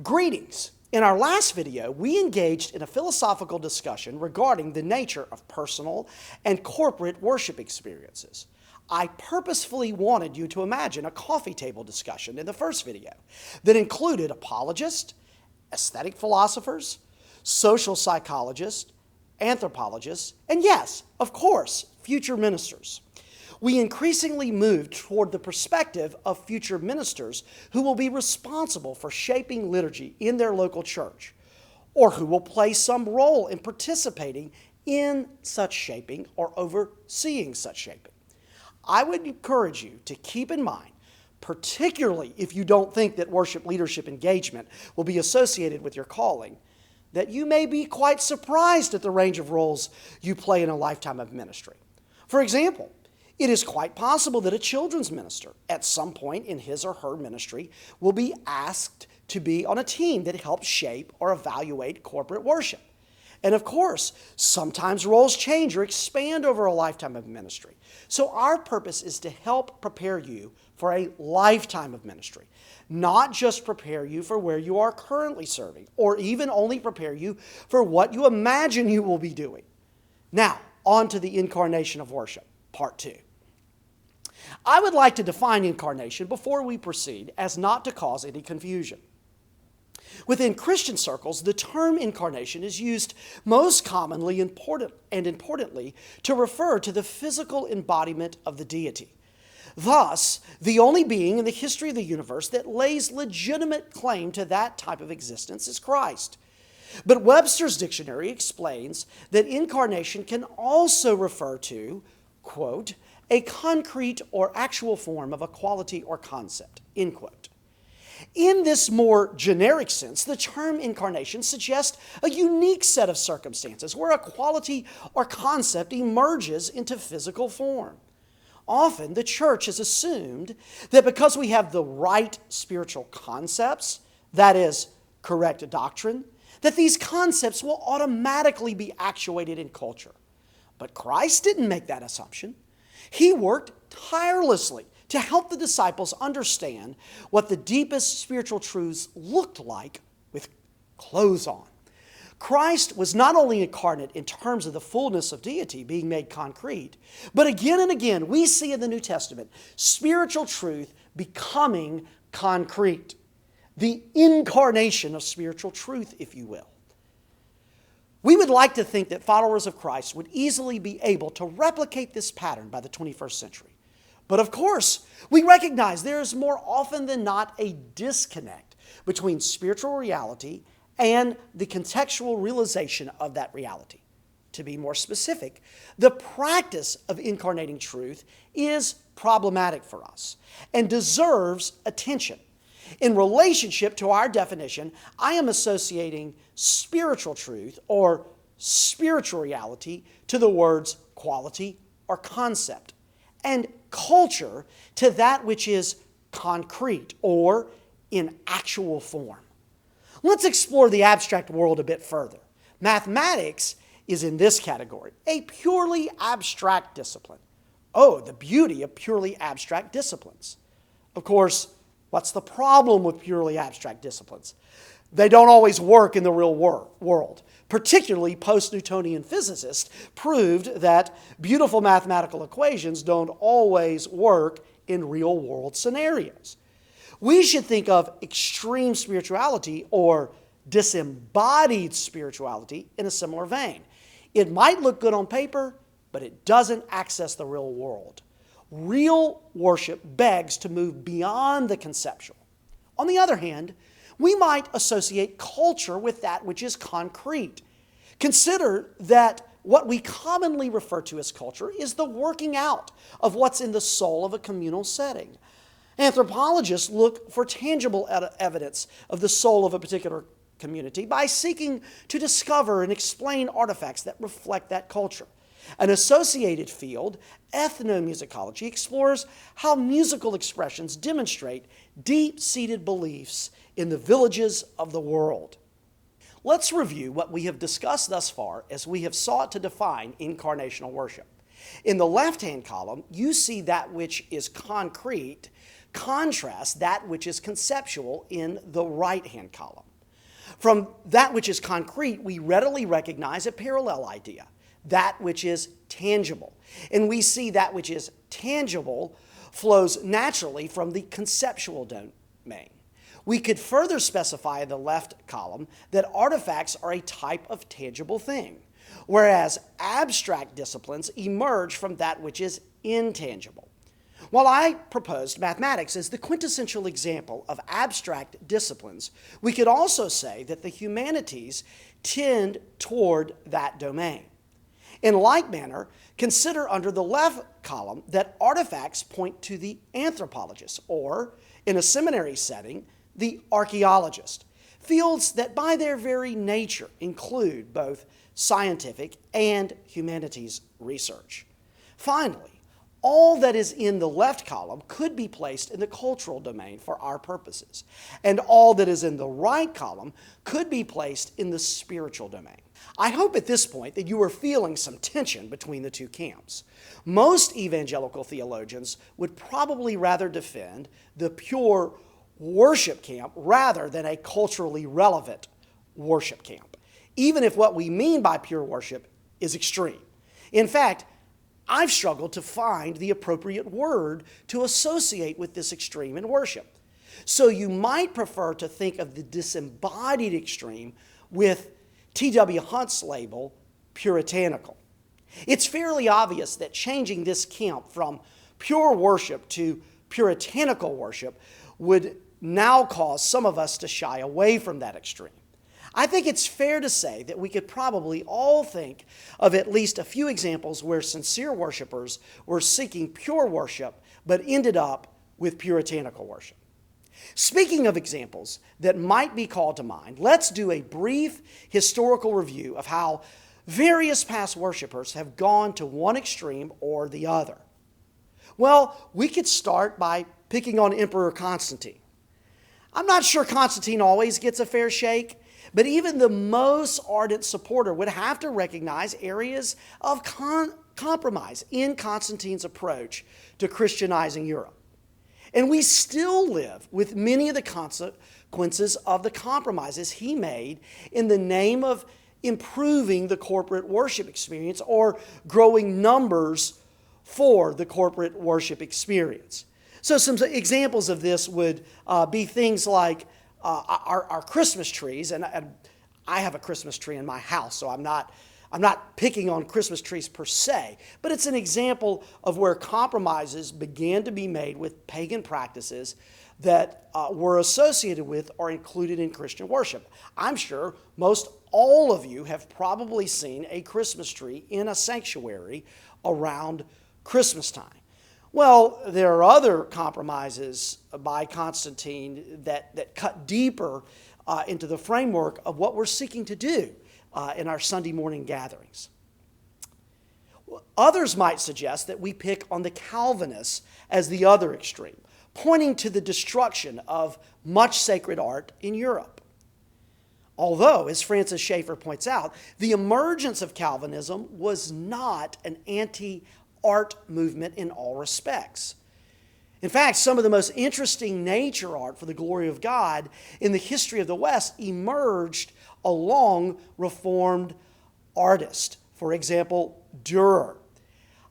Greetings! In our last video, we engaged in a philosophical discussion regarding the nature of personal and corporate worship experiences. I purposefully wanted you to imagine a coffee table discussion in the first video that included apologists, aesthetic philosophers, social psychologists, anthropologists, and yes, of course, future ministers. We increasingly move toward the perspective of future ministers who will be responsible for shaping liturgy in their local church, or who will play some role in participating in such shaping or overseeing such shaping. I would encourage you to keep in mind, particularly if you don't think that worship leadership engagement will be associated with your calling, that you may be quite surprised at the range of roles you play in a lifetime of ministry. For example, it is quite possible that a children's minister at some point in his or her ministry will be asked to be on a team that helps shape or evaluate corporate worship. And of course, sometimes roles change or expand over a lifetime of ministry. So our purpose is to help prepare you for a lifetime of ministry, not just prepare you for where you are currently serving, or even only prepare you for what you imagine you will be doing. Now, on to the incarnation of worship, part 2. I would like to define incarnation before we proceed as not to cause any confusion. Within Christian circles, the term incarnation is used most commonly and importantly to refer to the physical embodiment of the deity. Thus, the only being in the history of the universe that lays legitimate claim to that type of existence is Christ. But Webster's dictionary explains that incarnation can also refer to, quote, a concrete or actual form of a quality or concept, end quote. In this more generic sense, the term incarnation suggests a unique set of circumstances where a quality or concept emerges into physical form. Often, the church has assumed that because we have the right spiritual concepts, that is, correct doctrine, that these concepts will automatically be actuated in culture. But Christ didn't make that assumption. He worked tirelessly to help the disciples understand what the deepest spiritual truths looked like with clothes on. Christ was not only incarnate in terms of the fullness of deity being made concrete, but again and again we see in the New Testament spiritual truth becoming concrete. The incarnation of spiritual truth, if you will. We would like to think that followers of Christ would easily be able to replicate this pattern by the 21st century. But of course, we recognize there is more often than not a disconnect between spiritual reality and the contextual realization of that reality. To be more specific, the practice of incarnating truth is problematic for us and deserves attention. In relationship to our definition, I am associating spiritual truth or spiritual reality to the words quality or concept, and culture to that which is concrete or in actual form. Let's explore the abstract world a bit further. Mathematics is in this category, a purely abstract discipline. Oh, the beauty of purely abstract disciplines. Of course, what's the problem with purely abstract disciplines? They don't always work in the real world. Particularly post-Newtonian physicists proved that beautiful mathematical equations don't always work in real-world scenarios. We should think of extreme spirituality or disembodied spirituality in a similar vein. It might look good on paper, but it doesn't access the real world. Real worship begs to move beyond the conceptual. On the other hand, we might associate culture with that which is concrete. Consider that what we commonly refer to as culture is the working out of what's in the soul of a communal setting. Anthropologists look for tangible evidence of the soul of a particular community by seeking to discover and explain artifacts that reflect that culture. An associated field, ethnomusicology, explores how musical expressions demonstrate deep-seated beliefs in the villages of the world. Let's review what we have discussed thus far as we have sought to define incarnational worship. In the left-hand column, you see that which is concrete contrast that which is conceptual in the right-hand column. From that which is concrete, we readily recognize a parallel idea, that which is tangible. And we see that which is tangible flows naturally from the conceptual domain. We could further specify in the left column that artifacts are a type of tangible thing, whereas abstract disciplines emerge from that which is intangible. While I proposed mathematics as the quintessential example of abstract disciplines, we could also say that the humanities tend toward that domain. In like manner, consider under the left column that artifacts point to the anthropologist, or, in a seminary setting, the archaeologist, fields that by their very nature include both scientific and humanities research. Finally, all that is in the left column could be placed in the cultural domain for our purposes, and all that is in the right column could be placed in the spiritual domain. I hope at this point that you are feeling some tension between the two camps. Most evangelical theologians would probably rather defend the pure worship camp rather than a culturally relevant worship camp, even if what we mean by pure worship is extreme. In fact, I've struggled to find the appropriate word to associate with this extreme in worship. So you might prefer to think of the disembodied extreme with T.W. Hunt's label, puritanical. It's fairly obvious that changing this camp from pure worship to puritanical worship would now cause some of us to shy away from that extreme. I think it's fair to say that we could probably all think of at least a few examples where sincere worshipers were seeking pure worship but ended up with puritanical worship. Speaking of examples that might be called to mind, let's do a brief historical review of how various past worshipers have gone to one extreme or the other. Well, we could start by picking on Emperor Constantine. I'm not sure Constantine always gets a fair shake, but even the most ardent supporter would have to recognize areas of compromise in Constantine's approach to Christianizing Europe. And we still live with many of the consequences of the compromises he made in the name of improving the corporate worship experience or growing numbers for the corporate worship experience. So some examples of this would be things like our Christmas trees, and I have a Christmas tree in my house, so I'm not picking on Christmas trees per se, but it's an example of where compromises began to be made with pagan practices that were associated with or included in Christian worship. I'm sure most all of you have probably seen a Christmas tree in a sanctuary around Christmas time. Well, there are other compromises by Constantine that cut deeper into the framework of what we're seeking to do in our Sunday morning gatherings. Others might suggest that we pick on the Calvinists as the other extreme, pointing to the destruction of much sacred art in Europe. Although, as Francis Schaeffer points out, the emergence of Calvinism was not an anti-art movement in all respects. In fact, some of the most interesting nature art for the glory of God in the history of the West emerged along Reformed artists. For example, Dürer.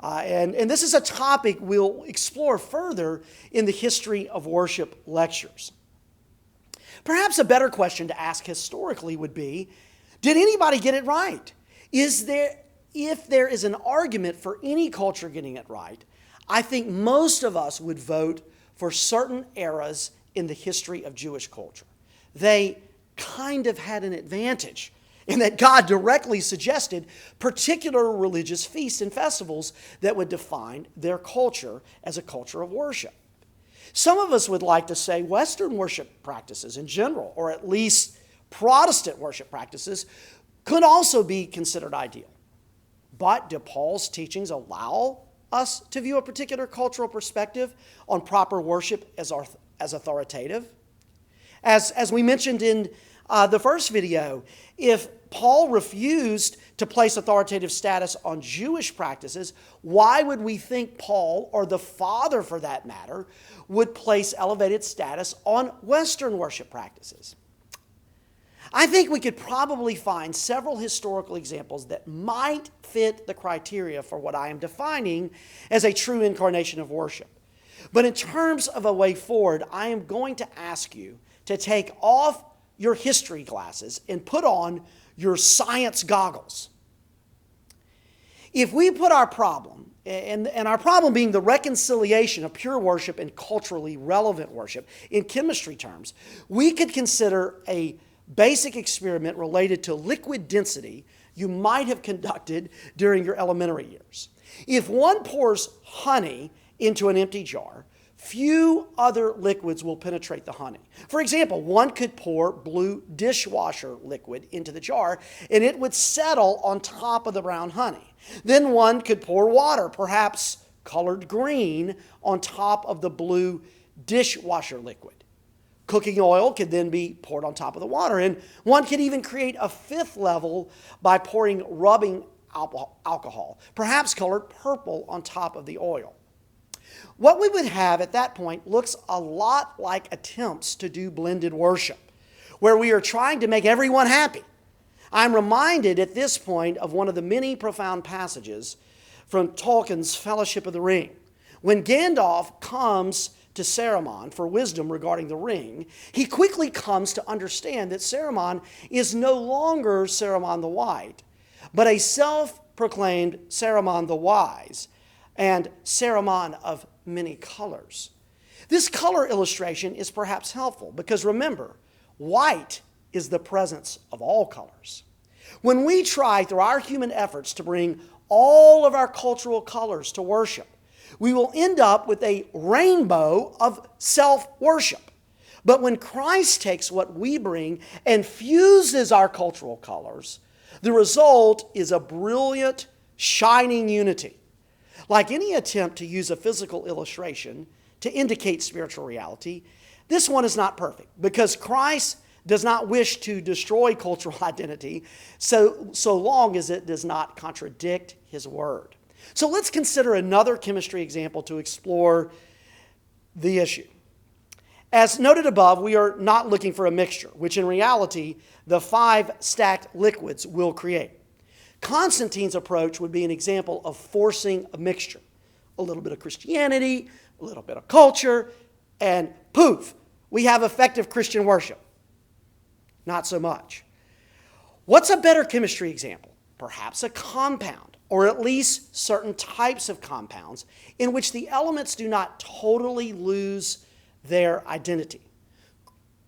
And this is a topic we'll explore further in the History of Worship lectures. Perhaps a better question to ask historically would be, did anybody get it right? If there is an argument for any culture getting it right, I think most of us would vote for certain eras in the history of Jewish culture. They kind of had an advantage in that God directly suggested particular religious feasts and festivals that would define their culture as a culture of worship. Some of us would like to say Western worship practices in general, or at least Protestant worship practices, could also be considered ideal. But do Paul's teachings allow us to view a particular cultural perspective on proper worship as authoritative? As we mentioned in the first video, if Paul refused to place authoritative status on Jewish practices, why would we think Paul, or the Father for that matter, would place elevated status on Western worship practices? I think we could probably find several historical examples that might fit the criteria for what I am defining as a true incarnation of worship. But in terms of a way forward, I am going to ask you to take off your history glasses and put on your science goggles. If we put our problem, and our problem being the reconciliation of pure worship and culturally relevant worship, in chemistry terms, we could consider a basic experiment related to liquid density you might have conducted during your elementary years. If one pours honey into an empty jar, few other liquids will penetrate the honey. For example, one could pour blue dishwasher liquid into the jar and it would settle on top of the brown honey. Then one could pour water, perhaps colored green, on top of the blue dishwasher liquid. Cooking oil could then be poured on top of the water, and one could even create a fifth level by pouring rubbing alcohol, perhaps colored purple, on top of the oil. What we would have at that point looks a lot like attempts to do blended worship, where we are trying to make everyone happy. I'm reminded at this point of one of the many profound passages from Tolkien's Fellowship of the Ring. When Gandalf comes to Saruman for wisdom regarding the ring, he quickly comes to understand that Saruman is no longer Saruman the White, but a self-proclaimed Saruman the Wise and Saruman of many colors. This color illustration is perhaps helpful because remember, white is the presence of all colors. When we try through our human efforts to bring all of our cultural colors to worship, we will end up with a rainbow of self-worship. But when Christ takes what we bring and fuses our cultural colors, the result is a brilliant, shining unity. Like any attempt to use a physical illustration to indicate spiritual reality, this one is not perfect because Christ does not wish to destroy cultural identity so long as it does not contradict his word. So let's consider another chemistry example to explore the issue. As noted above, we are not looking for a mixture, which in reality, the 5 stacked liquids will create. Constantine's approach would be an example of forcing a mixture. A little bit of Christianity, a little bit of culture, and poof, we have effective Christian worship. Not so much. What's a better chemistry example? Perhaps a compound, or at least certain types of compounds in which the elements do not totally lose their identity.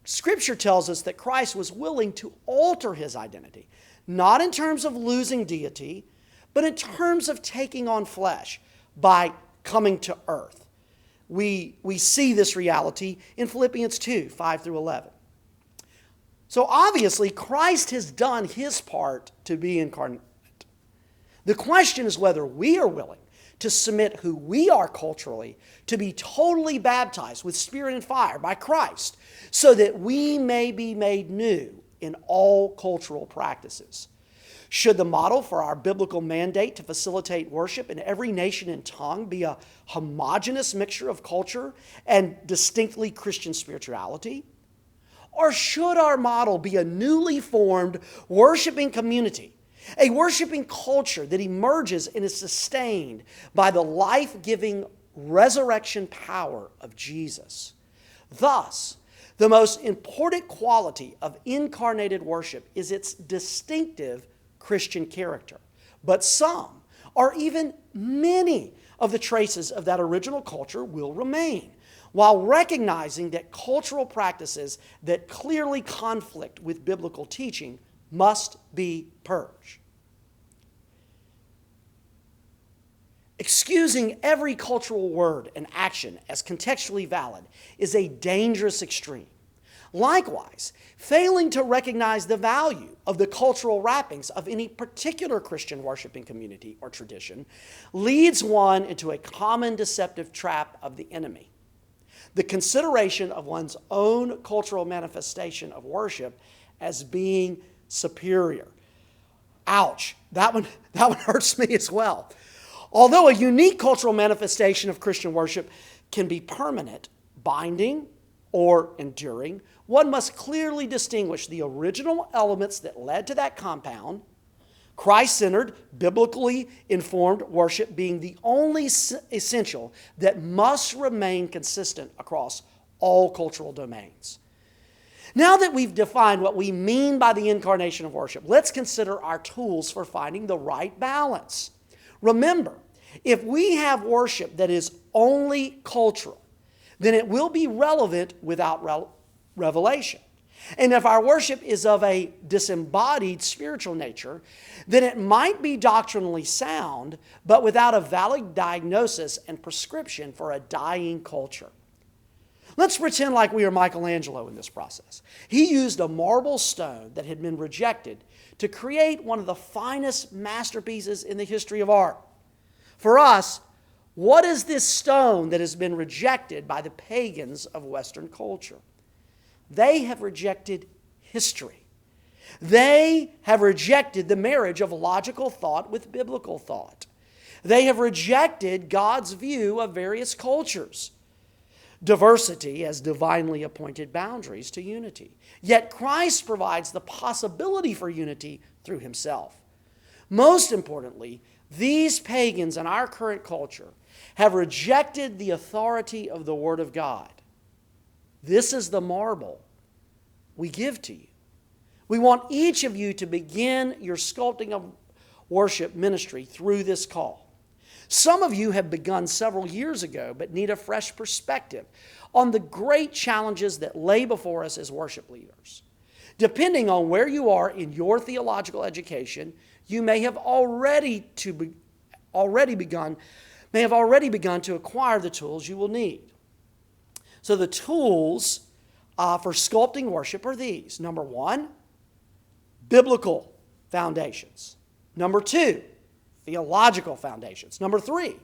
Scripture tells us that Christ was willing to alter his identity, not in terms of losing deity, but in terms of taking on flesh by coming to earth. We see this reality in Philippians 2, 5 through 11. So obviously, Christ has done his part to be incarnate. The question is whether we are willing to submit who we are culturally to be totally baptized with spirit and fire by Christ so that we may be made new in all cultural practices. Should the model for our biblical mandate to facilitate worship in every nation and tongue be a homogeneous mixture of culture and distinctly Christian spirituality? Or should our model be a newly formed worshiping community, a worshiping culture that emerges and is sustained by the life-giving resurrection power of Jesus? Thus, the most important quality of incarnated worship is its distinctive Christian character. But some, or even many, of the traces of that original culture will remain, while recognizing that cultural practices that clearly conflict with biblical teaching must be purged. Excusing every cultural word and action as contextually valid is a dangerous extreme. Likewise, failing to recognize the value of the cultural wrappings of any particular Christian worshiping community or tradition leads one into a common deceptive trap of the enemy. The consideration of one's own cultural manifestation of worship as being superior. Ouch, that one hurts me as well. Although a unique cultural manifestation of Christian worship can be permanent, binding, or enduring, one must clearly distinguish the original elements that led to that compound, Christ-centered, biblically informed worship being the only essential that must remain consistent across all cultural domains. Now that we've defined what we mean by the incarnation of worship, let's consider our tools for finding the right balance. Remember, if we have worship that is only cultural, then it will be relevant without revelation. And if our worship is of a disembodied spiritual nature, then it might be doctrinally sound, but without a valid diagnosis and prescription for a dying culture. Let's pretend like we are Michelangelo in this process. He used a marble stone that had been rejected to create one of the finest masterpieces in the history of art. For us, what is this stone that has been rejected by the pagans of Western culture? They have rejected history. They have rejected the marriage of logical thought with biblical thought. They have rejected God's view of various cultures. Diversity as divinely appointed boundaries to unity. Yet Christ provides the possibility for unity through himself. Most importantly, these pagans in our current culture have rejected the authority of the Word of God. This is the marble we give to you. We want each of you to begin your sculpting of worship ministry through this call. Some of you have begun several years ago, but need a fresh perspective on the great challenges that lay before us as worship leaders. Depending on where you are in your theological education, you may have already begun to acquire the tools you will need. So the tools for sculpting worship are these. Number one, biblical foundations. Number two, theological foundations. Number three,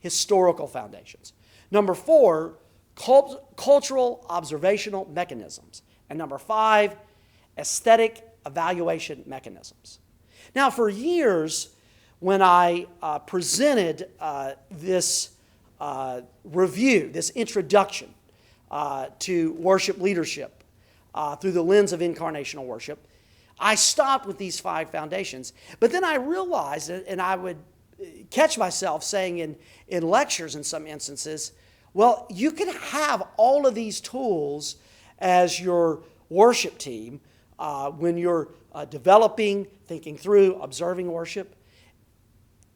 historical foundations. Number four, cultural observational mechanisms. And number five, aesthetic evaluation mechanisms. Now, for years, when I presented this review, this introduction to worship leadership through the lens of incarnational worship, I stopped with these five foundations. But then I realized, and I would catch myself saying in lectures in some instances, well, you can have all of these tools as your worship team when you're developing, thinking through, observing worship.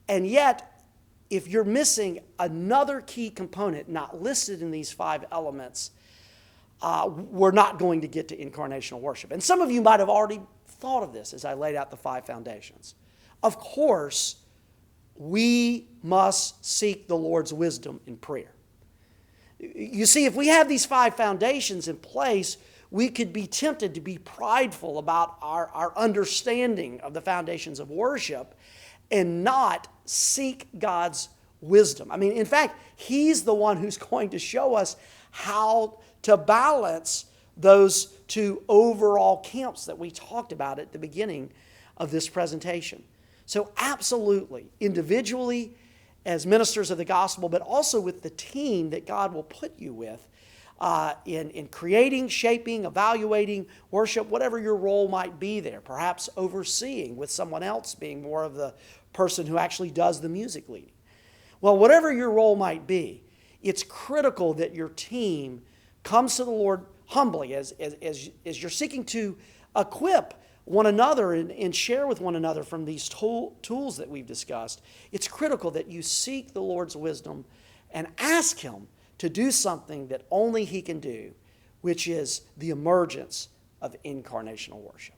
And yet, if you're missing another key component not listed in these five elements, we're not going to get to incarnational worship. And some of you might have already thought of this as I laid out the five foundations. Of course, we must seek the Lord's wisdom in prayer. You see, if we have these five foundations in place, we could be tempted to be prideful about our understanding of the foundations of worship and not seek God's wisdom. I mean, in fact, He's the one who's going to show us how to balance those two overall camps that we talked about at the beginning of this presentation. So absolutely, individually, as ministers of the gospel, but also with the team that God will put you with in creating, shaping, evaluating worship, whatever your role might be there, perhaps overseeing with someone else being more of the person who actually does the music leading. Well, whatever your role might be, it's critical that your team comes to the Lord humbly as you're seeking to equip one another and share with one another from these tools that we've discussed. It's critical that you seek the Lord's wisdom and ask Him to do something that only He can do, which is the emergence of incarnational worship.